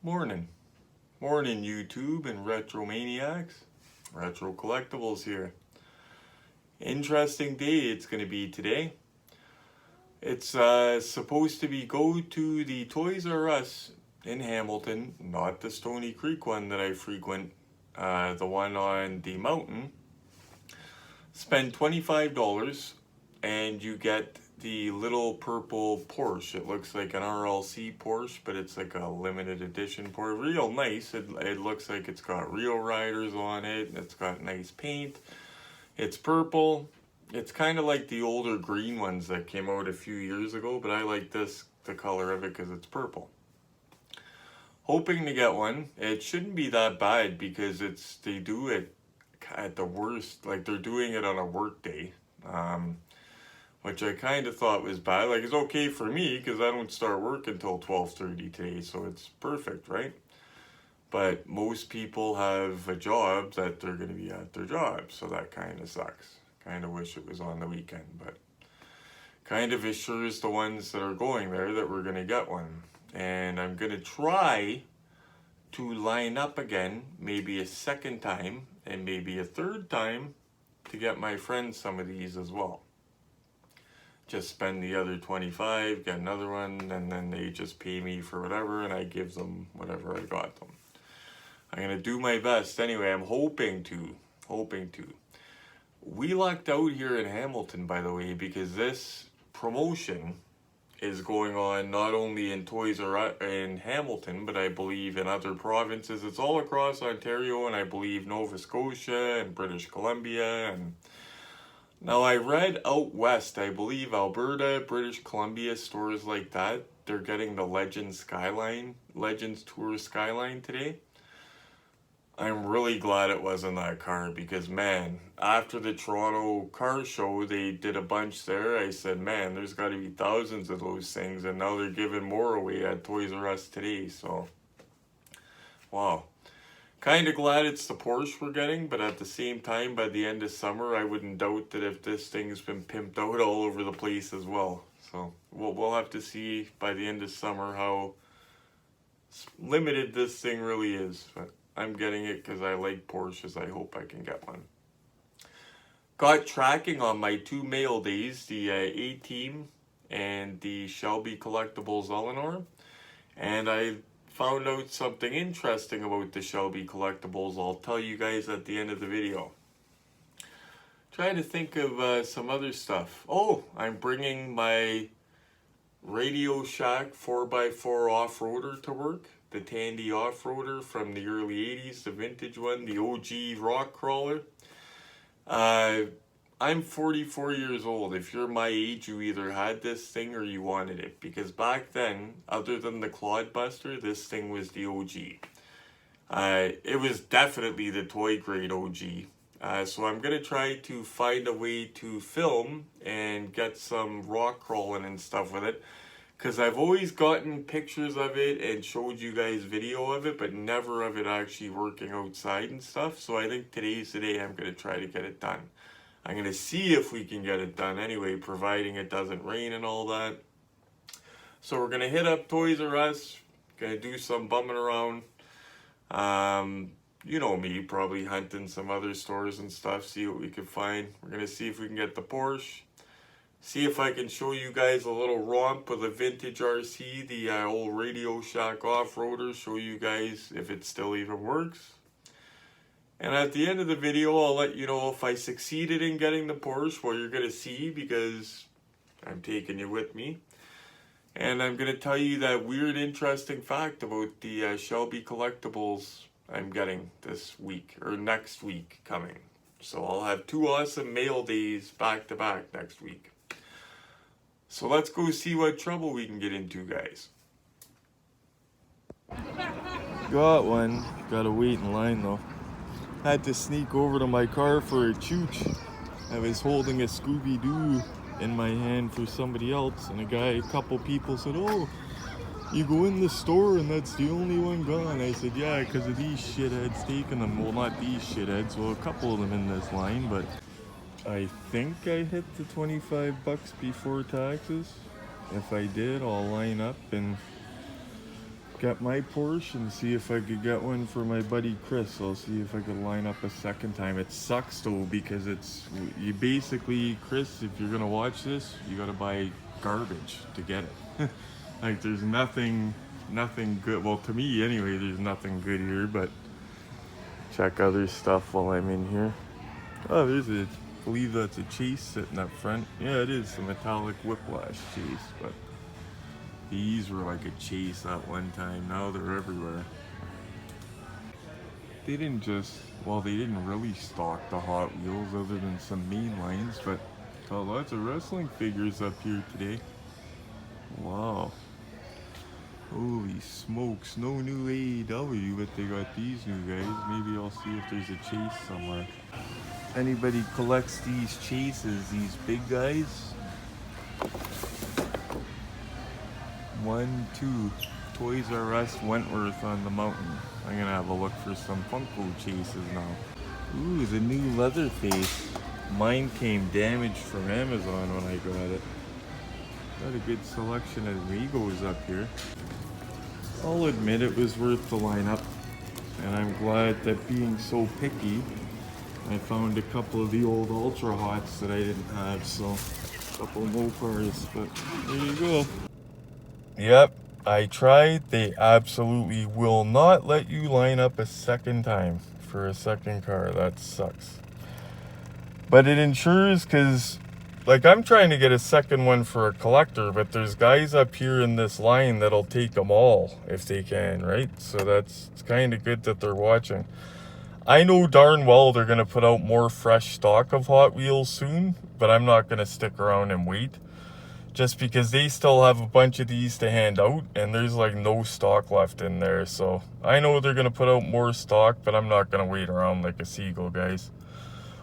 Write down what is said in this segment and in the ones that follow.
Morning. Morning, YouTube and Retro Maniacs. Retro Collectibles here. Interesting day it's going to be today. It's supposed to be go to the Toys R Us in Hamilton, not the Stony Creek one that I frequent, the one on the mountain. Spend $25 and you get the little purple Porsche. It looks like an RLC Porsche, but it's like a limited edition Porsche. Real nice. It looks like it's got real riders on it. It's got nice paint. It's purple. It's kind of like the older green ones that came out a few years ago, but I like the color of it because it's purple. Hoping to get one. It shouldn't be that bad because they do it at the worst, like they're doing it on a work day. Which I kind of thought was bad. Like, it's okay for me because I don't start work until 12:30 today, so it's perfect, right? But most people have a job that they're going to be at their job, so that kind of sucks. Kind of wish it was on the weekend, but kind of assures the ones that are going there that we're going to get one. And I'm going to try to line up again, maybe a second time and maybe a third time to get my friends some of these as well. Just spend the other 25, get another one, and then they just pay me for whatever, and I give them whatever I got them. I'm going to do my best. Anyway, I'm hoping to. We lucked out here in Hamilton, by the way, because this promotion is going on not only in Toys R Us in Hamilton, but I believe in other provinces. It's all across Ontario, and I believe Nova Scotia and British Columbia, and now I read out west, I believe Alberta, British Columbia, stores like that, they're getting the Legends Tour Skyline today. I'm really glad it wasn't that car because, man, after the Toronto car show, they did a bunch there. I said, man, there's got to be thousands of those things, and now they're giving more away at Toys R Us today, so, wow. Kind of glad it's the Porsche we're getting, but at the same time, by the end of summer, I wouldn't doubt that if this thing's been pimped out all over the place as well. So we'll have to see by the end of summer how limited this thing really is. But I'm getting it because I like Porsches. I hope I can get one. Got tracking on my two mail days, the A-Team and the Shelby Collectibles Eleanor, and I found out something interesting about the Shelby Collectibles. I'll tell you guys at the end of the video. Trying to think of some other stuff. Oh, I'm bringing my Radio Shack 4x4 off-roader to work. The Tandy off-roader from the early 80s, the vintage one, the OG rock crawler. I'm 44 years old. If you're my age, you either had this thing or you wanted it. Because back then, other than the Clodbuster, this thing was the OG. It was definitely the toy grade OG. So I'm going to try to find a way to film and get some rock crawling and stuff with it. Because I've always gotten pictures of it and showed you guys video of it, but never of it actually working outside and stuff. So I think today's the day I'm going to try to get it done. I'm going to see if we can get it done anyway, providing it doesn't rain and all that. So we're going to hit up Toys R Us, going to do some bumming around. You know me, probably hunting some other stores and stuff, see what we can find. We're going to see if we can get the Porsche. See if I can show you guys a little romp with a vintage RC, the old Radio Shack off-roader, show you guys if it still even works. And at the end of the video, I'll let you know if I succeeded in getting the Porsche, well, you're going to see because I'm taking you with me. And I'm going to tell you that weird, interesting fact about the Shelby Collectibles I'm getting this week, or next week coming. So I'll have two awesome mail days back to back next week. So let's go see what trouble we can get into, guys. Got one. Gotta wait in line though. Had to sneak over to my car for a chooch. I was holding a Scooby-Doo in my hand for somebody else, and a couple people said, oh, you go in the store and that's the only one gone. I said, yeah, because of these shitheads taking them. Well, not these shitheads, well, a couple of them in this line, but I think I hit the $25 before taxes. If I did, I'll line up and get my Porsche and see if I could get one for my buddy Chris. I'll see if I could line up a second time. It sucks though, because you basically, Chris, if you're gonna watch this, you gotta buy garbage to get it. Like there's nothing good. Well, to me anyway, there's nothing good here, but check other stuff while I'm in here. Oh, I believe that's a Chase sitting up front. Yeah, it is, the metallic Whiplash Chase, but these were like a Chase at one time. Now they're everywhere. They didn't really stock the Hot Wheels other than some main lines, but lots of wrestling figures up here today. Wow. Holy smokes, no new AEW, but they got these new guys. Maybe I'll see if there's a Chase somewhere. Anybody collects these Chases, these big guys? 1, 2, Toys R Us Wentworth on the mountain. I'm gonna have a look for some Funko Chases now. Ooh, the new Leatherface. Mine came damaged from Amazon when I got it. Got a good selection of Regos up here. I'll admit it was worth the lineup, and I'm glad that being so picky, I found a couple of the old Ultra Hots that I didn't have, so a couple Mopars, but there you go. Yep, I tried. They absolutely will not let you line up a second time for a second car. That sucks. But it ensures, because like I'm trying to get a second one for a collector, but there's guys up here in this line that'll take them all if they can, right? So it's kind of good that they're watching. I know darn well they're going to put out more fresh stock of Hot Wheels soon, but I'm not going to stick around and wait. Just because they still have a bunch of these to hand out, and there's like no stock left in there. So I know they're going to put out more stock, but I'm not going to wait around like a seagull, guys.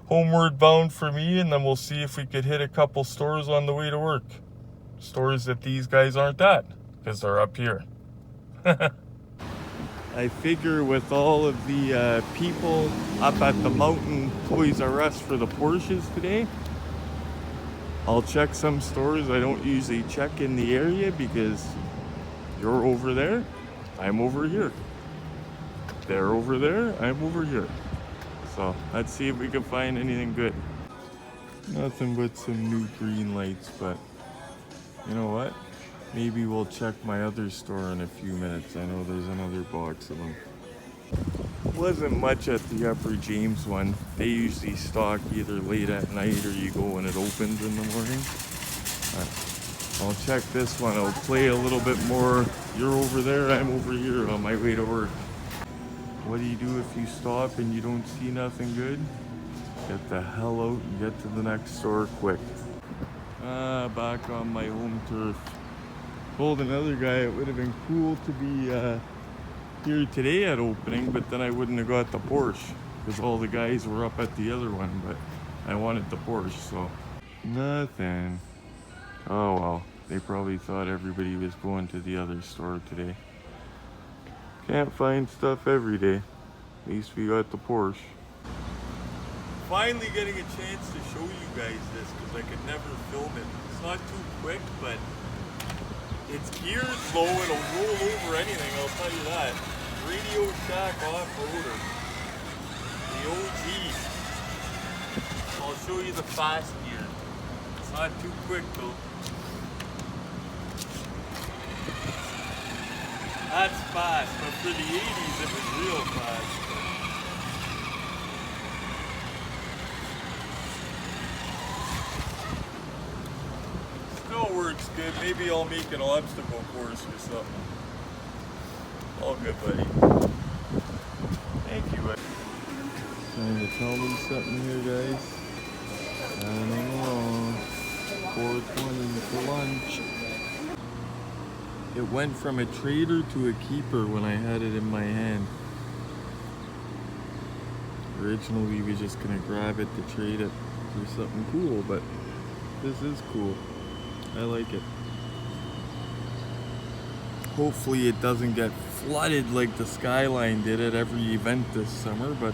Homeward bound for me, and then we'll see if we could hit a couple stores on the way to work. Stores that these guys aren't at, because they're up here. I figure with all of the people up at the mountain Toys R Us for the Porsches today, I'll check some stores I don't usually check in the area, because you're over there, I'm over here. They're over there, I'm over here. So let's see if we can find anything good. Nothing but some new green lights, but you know what? Maybe we'll check my other store in a few minutes. I know there's another box of them. Wasn't much at the Upper James one. They usually stock either late at night or you go when it opens in the morning. I'll check this one. I'll play a little bit more. You're over there, I'm over here on my way to work. What do you do if you stop and you don't see nothing good? Get the hell out and get to the next store quick. Back on my home turf. Told another guy it would have been cool to be here today at opening, but then I wouldn't have got the Porsche because all the guys were up at the other one, but I wanted the Porsche, so nothing. Oh well, they probably thought everybody was going to the other store today. Can't find stuff every day. At least we got the Porsche. Finally getting a chance to show you guys this because I could never film it. It's not too quick, but it's geared low. It'll roll over anything, I'll tell you that. Radio Shack off-roader. The OG. I'll show you the fast gear. It's not too quick though. That's fast, but for the 80s it was real fast. Still works good. Maybe I'll make an obstacle course or something. All good, buddy. Thank you, buddy. Trying to tell me something here, guys. I don't know. 4:20 for lunch. It went from a trader to a keeper when I had it in my hand. Originally, we were just gonna grab it to trade it for something cool, but this is cool. I like it. Hopefully it doesn't get flooded like the Skyline did at every event this summer, but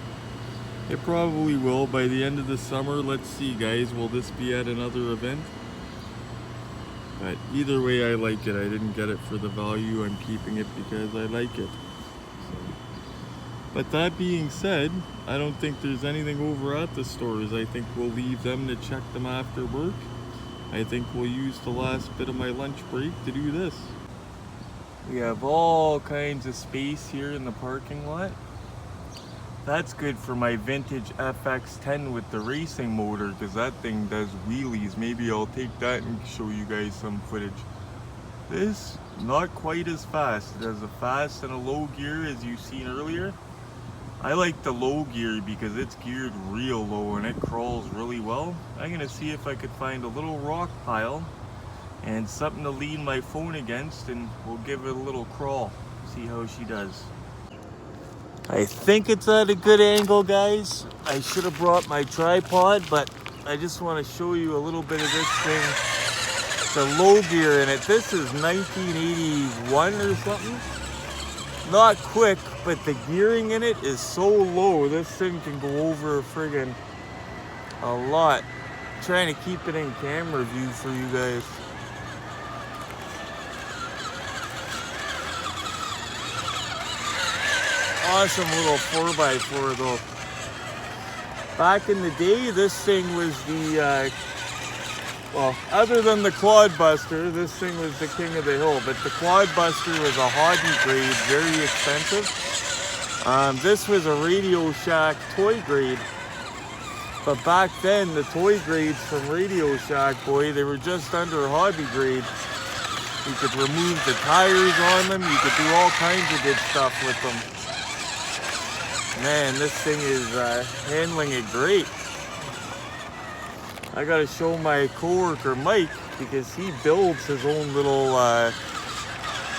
it probably will by the end of the summer. Let's see, guys, will this be at another event? But either way, I like it. I didn't get it for the value. I'm keeping it because I like it. So. But that being said, I don't think there's anything over at the stores. I think we'll leave them to check them after work. I think we'll use the last bit of my lunch break to do this. We have all kinds of space here in the parking lot. That's good for my vintage FX10 with the racing motor, because that thing does wheelies. Maybe I'll take that and show you guys some footage. This, not quite as fast. It has a fast and a low gear as you've seen earlier. I like the low gear because it's geared real low and it crawls really well. I'm gonna see if I could find a little rock pile and something to lean my phone against, and we'll give it a little crawl. See how she does. I think it's at a good angle, guys. I should have brought my tripod, but I just want to show you a little bit of this thing. The low gear in it. This is 1981 or something. Not quick, but the gearing in it is so low. This thing can go over friggin' a lot. I'm trying to keep it in camera view for you guys. Awesome little 4x4 though. Back in the day, this thing was the, well, other than the Clodbuster, this thing was the king of the hill, but the Clodbuster was a hobby grade, very expensive. This was a Radio Shack toy grade, but back then, the toy grades from Radio Shack, boy, they were just under hobby grade. You could remove the tires on them, you could do all kinds of good stuff with them. Man, this thing is handling it great. I gotta show my coworker Mike, because he builds his own little,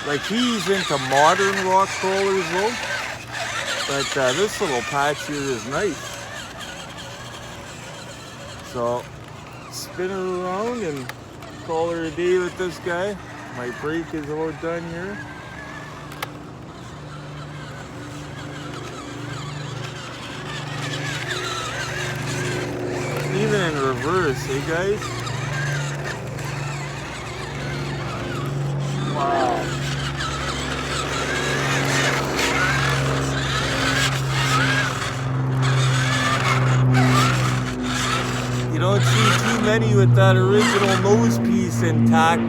like he's into modern rock crawlers though. But this little patch here is nice. So, spin her around and call her a day with this guy. My brake is all done here. Even in reverse, hey guys? Wow. You don't see too many with that original nose piece intact.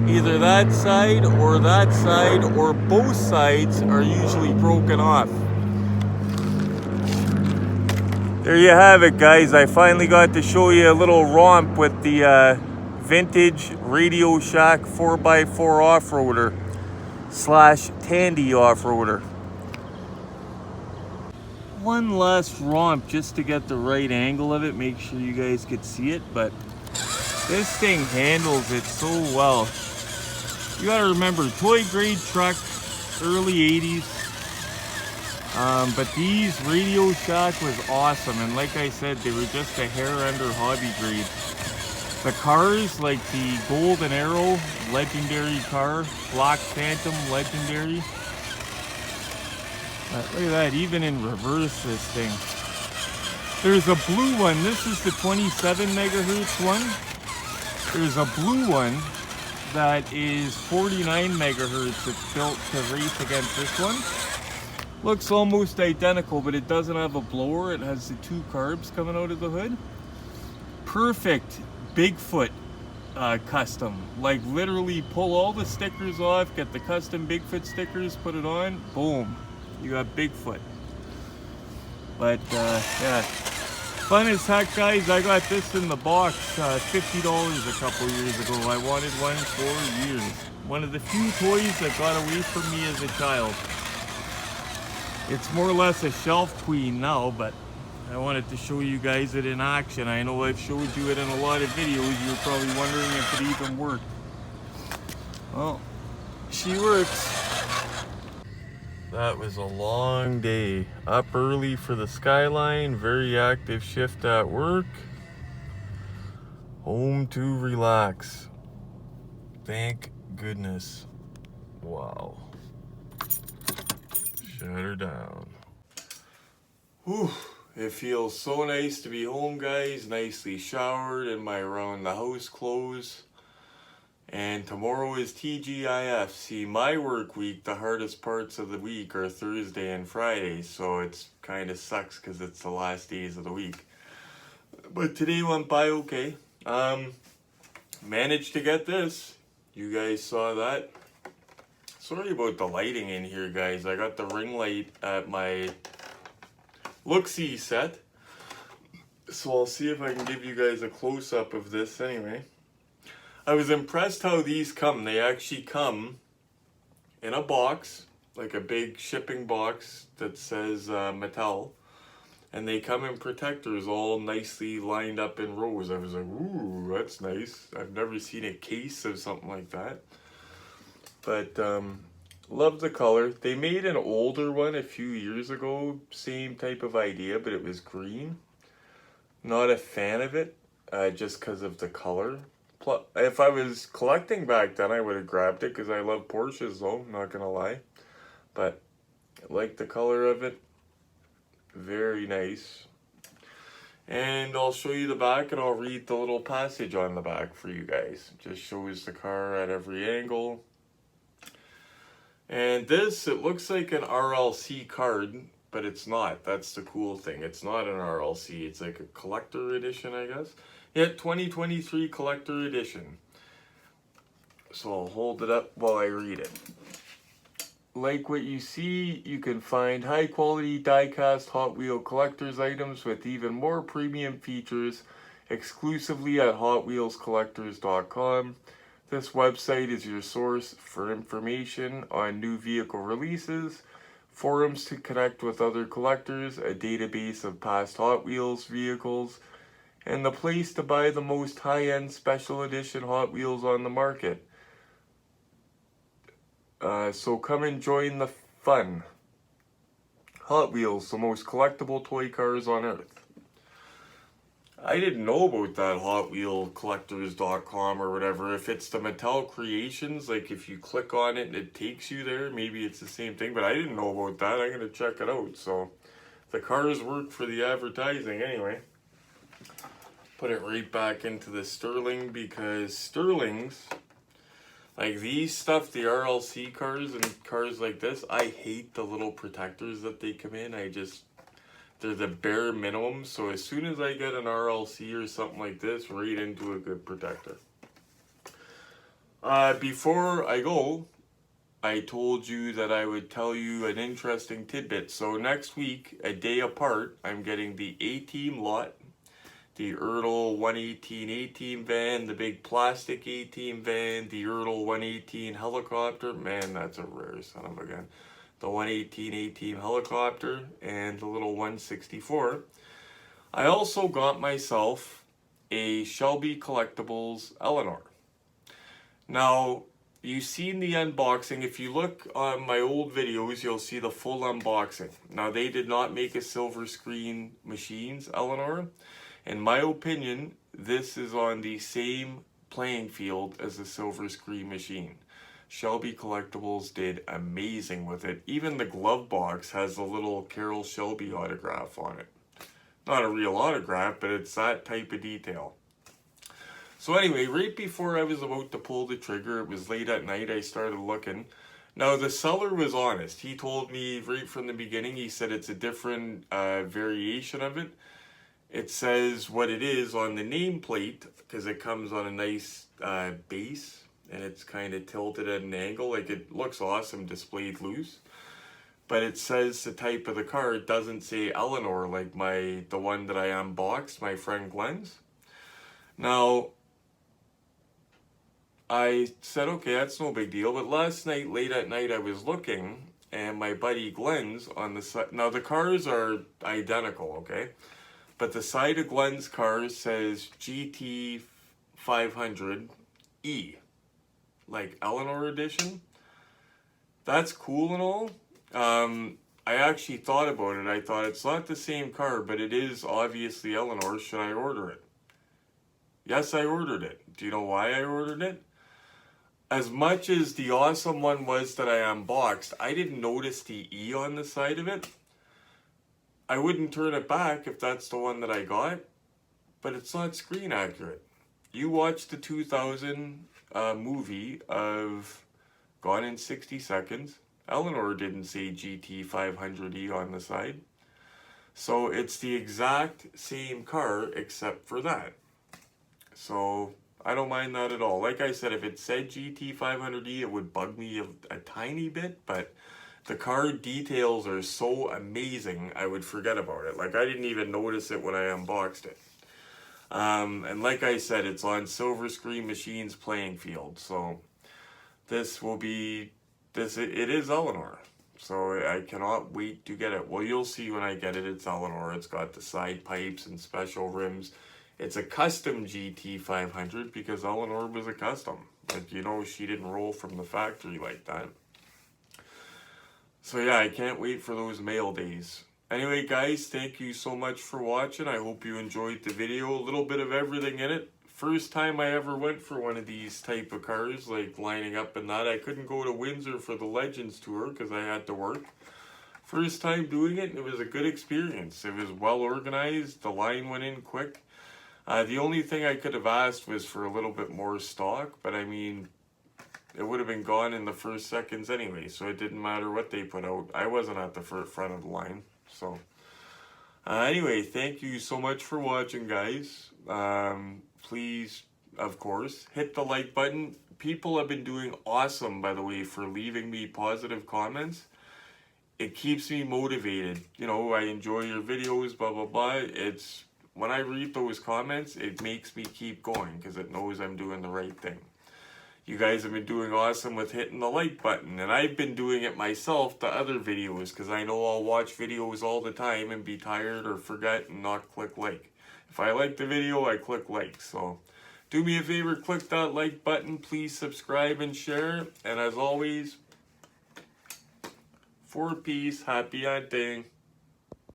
Either that side, or both sides are usually broken off. There you have it, guys. I finally got to show you a little romp with the vintage Radio Shack 4x4 off-roader / Tandy off-roader. One last romp just to get the right angle of it, make sure you guys could see it, but this thing handles it so well. You gotta remember, toy grade truck, early 80s. But these Radio Shack was awesome, and like I said, they were just a hair under hobby grade. The cars, like the Golden Arrow, legendary car, Black Phantom, legendary. Look at that, even in reverse, this thing. There's a blue one. This is the 27 megahertz one. There's a blue one that is 49 megahertz. It's built to race against this one. Looks almost identical, but it doesn't have a blower. It has the two carbs coming out of the hood. Perfect Bigfoot custom. Like literally pull all the stickers off, get the custom Bigfoot stickers, put it on, boom. You got Bigfoot. But yeah, fun as heck, guys. I got this in the box, $50 a couple years ago. I wanted one for years. One of the few toys that got away from me as a child. It's more or less a shelf queen now, but I wanted to show you guys it in action. I know I've showed you it in a lot of videos. You're probably wondering if it even worked. Well, she works. That was a long day. Up early for the Skyline, very active shift at work. Home to relax. Thank goodness. Wow. Shut her down. Whew. It feels so nice to be home, guys. Nicely showered in my around the house clothes. And tomorrow is TGIF. See, my work week, the hardest parts of the week are Thursday and Friday, so it's kind of sucks because it's the last days of the week. But today went by okay. Managed to get this. You guys saw that. Sorry about the lighting in here, guys. I got the ring light at my look-see set. So I'll see if I can give you guys a close-up of this anyway. I was impressed how these come. They actually come in a box, like a big shipping box that says Mattel. And they come in protectors all nicely lined up in rows. I was like, ooh, that's nice. I've never seen a case of something like that. But love the color. They made an older one a few years ago. Same type of idea, but it was green. Not a fan of it, just because of the color. If I was collecting back then, I would have grabbed it because I love Porsches though, not gonna lie. But I like the color of it. Very nice. And I'll show you the back and I'll read the little passage on the back for you guys. Just shows the car at every angle. And this, it looks like an RLC card, but it's not. That's the cool thing. It's not an RLC. It's like a collector edition, I guess. Yeah, 2023 collector edition. So I'll hold it up while I read it. Like what you see, you can find high quality die-cast Hot Wheel collector's items with even more premium features exclusively at HotWheelsCollectors.com. This website is your source for information on new vehicle releases, forums to connect with other collectors, a database of past Hot Wheels vehicles, and the place to buy the most high-end special edition Hot Wheels on the market. So come and join the fun. Hot Wheels, the most collectible toy cars on earth. I didn't know about that HotWheelsCollectors.com or whatever. If it's the Mattel Creations, like if you click on it and it takes you there, maybe it's the same thing. But I didn't know about that. I'm going to check it out. So the cars work for the advertising anyway. Put it right back into the Sterling because Sterlings, like these stuff, the RLC cars and cars like this, I hate the little protectors that they come in. They're the bare minimum. So as soon as I get an RLC or something like this, right into a good protector. Before I go, I told you that I would tell you an interesting tidbit. So next week, a day apart, I'm getting the A-Team lot. The Ertl 118 van, the big plastic 18 van, the Ertl 118 helicopter. Man, that's a rare son of a gun. The 118 helicopter and the little 164. I also got myself a Shelby Collectibles Eleanor. Now, you've seen the unboxing. If you look on my old videos, you'll see the full unboxing. Now, they did not make a silver screen machines Eleanor. In my opinion, this is on the same playing field as the silver screen machine. Shelby Collectibles did amazing with it. Even the glove box has a little Carroll Shelby autograph on it. Not a real autograph, but it's that type of detail. So anyway, right before I was about to pull the trigger, it was late at night, I started looking. Now the seller was honest. He told me right from the beginning, he said it's a different variation of it. It says what it is on the nameplate because it comes on a nice base and it's kind of tilted at an angle. Like it looks awesome displayed loose. But it says the type of the car. It doesn't say Eleanor like the one that I unboxed, my friend Glenn's. Now, I said, okay, that's no big deal. But last night, late at night, I was looking and my buddy Glenn's on the side. Now the cars are identical, okay? But the side of Glenn's car says GT500E, like Eleanor edition. That's cool and all. I actually thought about it. I thought it's not the same car, but it is obviously Eleanor. Should I order it? Yes, I ordered it. Do you know why I ordered it? As much as the awesome one was that I unboxed, I didn't notice the E on the side of it. I wouldn't turn it back if that's the one that I got, but it's not screen accurate. You watch the 2000 movie of Gone in 60 Seconds. Eleanor didn't say GT500E on the side. So it's the exact same car except for that. So I don't mind that at all. Like I said, if it said GT500E, it would bug me a tiny bit, but the car details are so amazing, I would forget about it. Like, I didn't even notice it when I unboxed it. And like I said, it's on Silver Screen Machines playing field. So this will be, it is Eleanor. So I cannot wait to get it. Well, you'll see when I get it, it's Eleanor. It's got the side pipes and special rims. It's a custom GT500 because Eleanor was a custom. Like, you know, she didn't roll from the factory like that. So yeah, I can't wait for those mail days. Anyway, guys, thank you so much for watching. I hope you enjoyed the video. A little bit of everything in it. First time I ever went for one of these type of cars, like lining up and that. I couldn't go to Windsor for the Legends tour because I had to work. First time doing it, and it was a good experience. It was well organized. The line went in quick. The only thing I could have asked was for a little bit more stock, but I mean, it would have been gone in the first seconds anyway, so it didn't matter what they put out. I wasn't at the front of the line, so. Anyway, thank you so much for watching, guys. Please, of course, hit the like button. People have been doing awesome, by the way, for leaving me positive comments. It keeps me motivated. You know, I enjoy your videos, blah, blah, blah. It's, when I read those comments, it makes me keep going because it knows I'm doing the right thing. You guys have been doing awesome with hitting the like button, and I've been doing it myself to other videos because I know I'll watch videos all the time and be tired or forget and not click like. If I like the video, I click like. So do me a favor, click that like button, please subscribe and share, and as always, for peace, happy hunting.